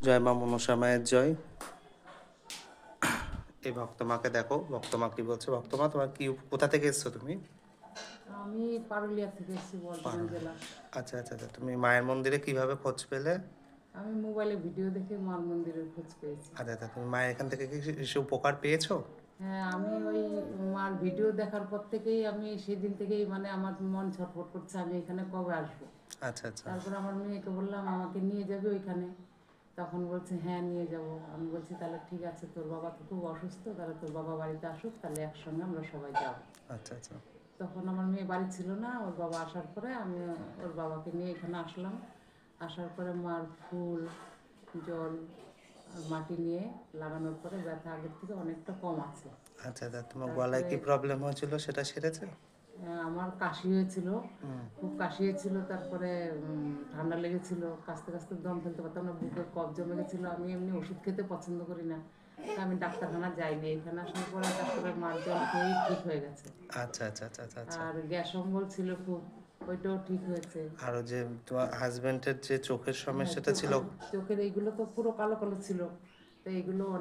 জয় মা মনসা মায়ের জয়। এই ভক্তমাকে দেখো, ভক্তমা কি বলছে। ভক্তমা, তোমার কি, কোথা থেকে এসছো তুমি? আমি পারুলিয়া থেকে এসেছি, বর্ধমান পারুল। জেলা। আচ্ছা আচ্ছা আচ্ছা, তুমি মায়ের মন্দিরে কিভাবে খোঁজ পেলে? আমি মোবাইলে ভিডিও দেখে মার মন্দিরের খোঁজ পেয়েছি। আচ্ছা আচ্ছা, তুমি মায়ের এখান থেকে কি কিছু উপকার পেয়েছো? হ্যাঁ, আমি ওই মার ভিডিও দেখার পর থেকেই আমি সেদিন থেকেই মানে আমার মন ছটফট করছে, আমি এখানে কবে আসবো। আচ্ছা আচ্ছা তারপর আমার মেয়েকে বললাম আমাকে নিয়ে যাবে ওইখানে। তখন বলছে হ্যাঁ নিয়ে যাব। আমি বলছি তাহলে ঠিক আছে, তোর বাবা তো খুব অসুস্থ, তাহলে তোর বাবা বাড়িতে আসুক, তাহলে একসঙ্গে আমরা সবাই যাব। আচ্ছা আচ্ছা তখন আমার মেয়ে বাড়ি ছিল না, ওর বাবা আসার পরে আমি ওর বাবাকে নিয়ে এখানে আসলাম। আসার পরে মার ফুল, জল আর মাটি নিয়ে লাগানোর পরে ব্যথা আগের থেকে অনেকটা কম আছে। আচ্ছা আচ্ছা, তোমার গলায় তারপরে কি প্রবলেম হয়েছিল, সেটা সেরেছে? আমার কাশি হয়েছিল, হুম। খুব কাশি হয়েছিল। তারপরে ঠান্ডা লেগেছিল, কাশতে কাশতে দম ফেলতে পারতাম না, বুকে কফ জমে গেছিলো। আমি এমনি ওষুধ খেতে পছন্দ করি না, তা আমি ডাক্তারখানা যাইনি। এখানে আসার পরে তারপরে মার জল খেয়েই ঠিক হয়ে গেছে। আচ্ছা আচ্ছা আচ্ছা আচ্ছা আচ্ছা। আর গ্যাস অম্বল ছিল খুব, ওইটাও ঠিক হয়েছে। আর ওই যে তোমার হাজবেন্ডের যে চোখের হ্যাঁ, সমস্যাটা ছিল? চোখের এইগুলো তো পুরো কালো কালো ছিল, তো এইগুলো অনেক